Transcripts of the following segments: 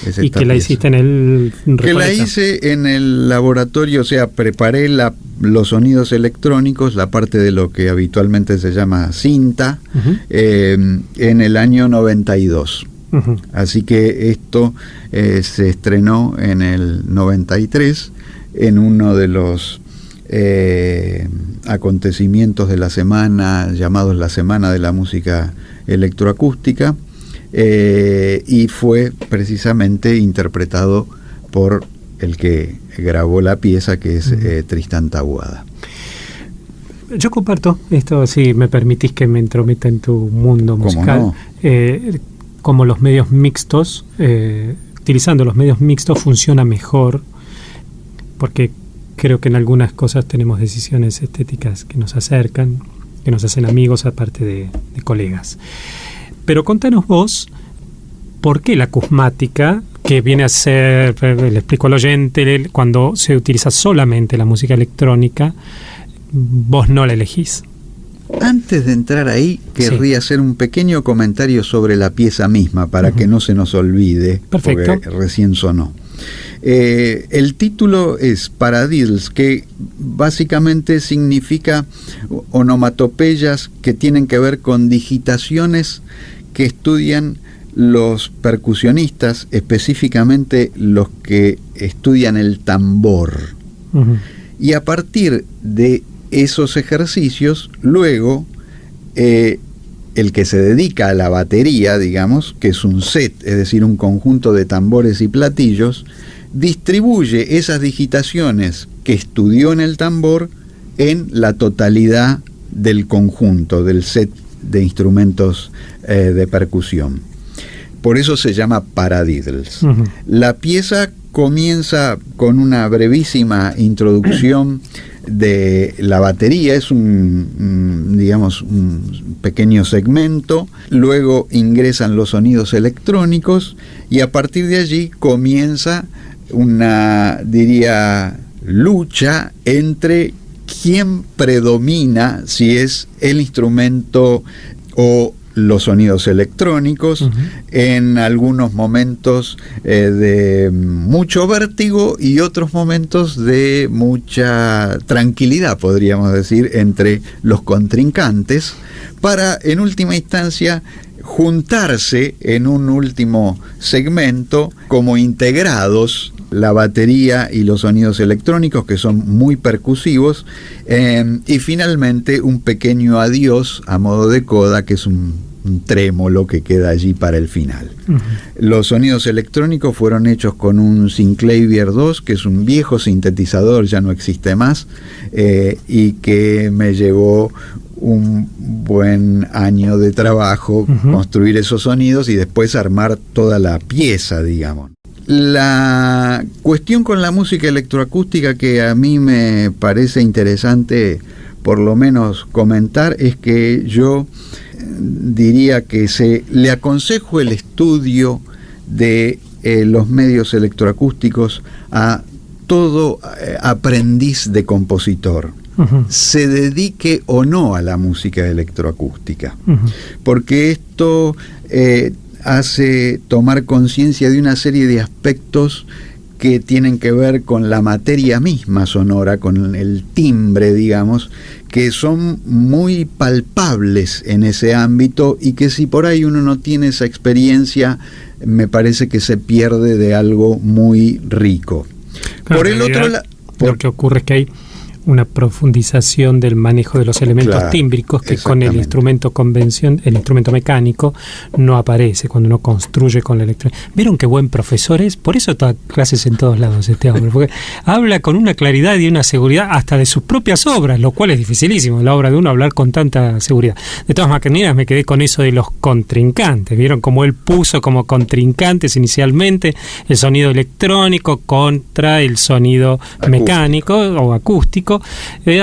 es y esta que la pieza. hiciste en el Que la hice en el laboratorio, o sea, preparé los sonidos electrónicos, la parte de lo que habitualmente se llama cinta, en el año 92. Así que esto se estrenó en el 93 en uno de los acontecimientos de la semana, llamados la Semana de la Música Electroacústica, y fue precisamente interpretado por el que grabó la pieza, que es Tristán Taboada. Yo comparto esto, si me permitís que me entrometa en tu mundo musical. ¿Cómo no? Como los medios mixtos, utilizando los medios mixtos funciona mejor, porque creo que en algunas cosas tenemos decisiones estéticas que nos acercan, que nos hacen amigos aparte de colegas. Pero contanos vos, ¿por qué la acusmática, que viene a ser, le explico al oyente, cuando se utiliza solamente la música electrónica, vos no la elegís? Antes de entrar ahí, querría hacer un pequeño comentario sobre la pieza misma, para que no se nos olvide. Perfecto. Porque recién sonó. El título es Paradiddles, que básicamente significa onomatopeyas que tienen que ver con digitaciones que estudian los percusionistas, específicamente los que estudian el tambor. Y a partir de esos ejercicios, luego el que se dedica a la batería, digamos, que es un set, es decir, un conjunto de tambores y platillos, distribuye esas digitaciones que estudió en el tambor en la totalidad del conjunto, del set de instrumentos de percusión. Por eso se llama Paradiddles. La pieza comienza con una brevísima introducción de la batería, es digamos, un pequeño segmento, luego ingresan los sonidos electrónicos y a partir de allí comienza una, diría, lucha entre quién predomina, si es el instrumento o los sonidos electrónicos, en algunos momentos de mucho vértigo y otros momentos de mucha tranquilidad, podríamos decir, entre los contrincantes, para en última instancia juntarse en un último segmento como integrados la batería y los sonidos electrónicos, que son muy percusivos, y finalmente un pequeño adiós a modo de coda, que es un trémolo que queda allí para el final. Los sonidos electrónicos fueron hechos con un Synclavier 2, que es un viejo sintetizador, ya no existe más, y que me llevó un buen año de trabajo construir esos sonidos y después armar toda la pieza, digamos. La cuestión con la música electroacústica que a mí me parece interesante, por lo menos comentar, es que yo diría que le aconsejo el estudio de los medios electroacústicos a todo aprendiz de compositor, se dedique o no a la música electroacústica, porque esto hace tomar conciencia de una serie de aspectos que tienen que ver con la materia misma sonora, con el timbre, digamos, que son muy palpables en ese ámbito y que si por ahí uno no tiene esa experiencia, me parece que se pierde de algo muy rico. Claro, por el otro lado, lo que ocurre es que hay una profundización del manejo de los elementos tímbricos que con el instrumento el instrumento mecánico no aparece cuando uno construye con la electrónica. ¿Vieron qué buen profesor es? Por eso todas clases en todos lados este hombre, porque habla con una claridad y una seguridad hasta de sus propias obras, lo cual es dificilísimo, la obra de uno hablar con tanta seguridad. De todas maneras me quedé con eso de los contrincantes. ¿Vieron cómo él puso como contrincantes inicialmente el sonido electrónico contra el sonido mecánico o acústico?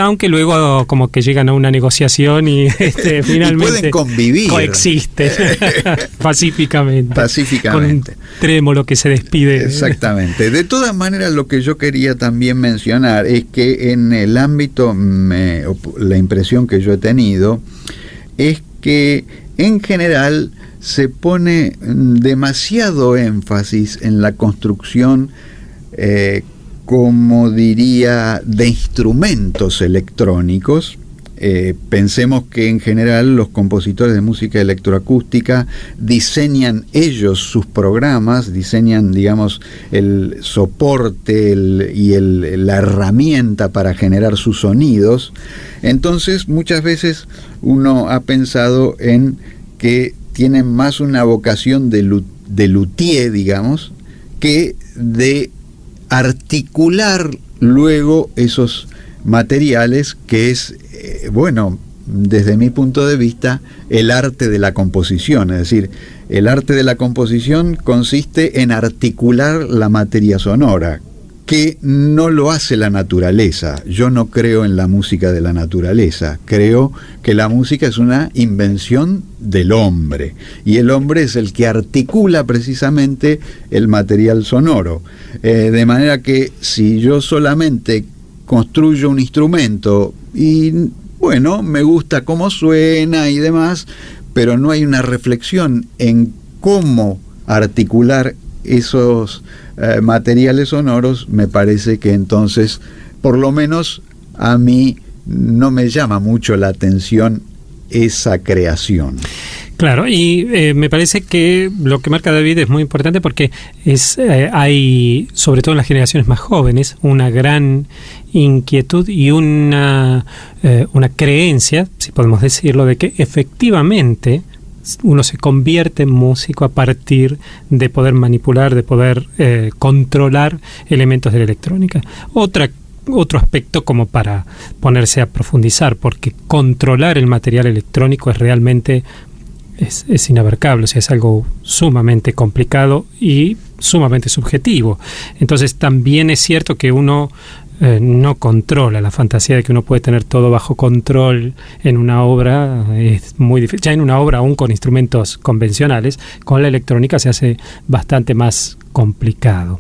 Aunque luego como que llegan a una negociación y finalmente y pueden convivir, coexisten pacíficamente con un trémolo que se despide. Exactamente. De todas maneras, lo que yo quería también mencionar es que en el ámbito, la impresión que yo he tenido es que en general se pone demasiado énfasis en la construcción, como diría, de instrumentos electrónicos. Pensemos que en general los compositores de música electroacústica diseñan ellos sus programas, diseñan, digamos, el soporte la herramienta para generar sus sonidos. Entonces, muchas veces uno ha pensado en que tienen más una vocación de luthier, digamos, que de articular luego esos materiales, que es, bueno, desde mi punto de vista, el arte de la composición. Es decir, el arte de la composición consiste en articular la materia sonora, que no lo hace la naturaleza. Yo no creo en la música de la naturaleza. Creo que la música es una invención del hombre, y el hombre es el que articula precisamente el material sonoro. De manera que si yo solamente construyo un instrumento y, bueno, me gusta cómo suena y demás, pero no hay una reflexión en cómo articular esos materiales sonoros, me parece que entonces, por lo menos a mí, no me llama mucho la atención esa creación. Claro, y me parece que lo que marca David es muy importante, porque hay, sobre todo en las generaciones más jóvenes, una gran inquietud y una creencia, si podemos decirlo, de que efectivamente uno se convierte en músico a partir de poder manipular, de poder controlar elementos de la electrónica. Otro aspecto como para ponerse a profundizar, porque controlar el material electrónico es realmente es inabarcable, o sea, es algo sumamente complicado y sumamente subjetivo. Entonces también es cierto que uno no controla. La fantasía de que uno puede tener todo bajo control en una obra es muy difícil. Ya en una obra, aún con instrumentos convencionales, con la electrónica se hace bastante más complicado.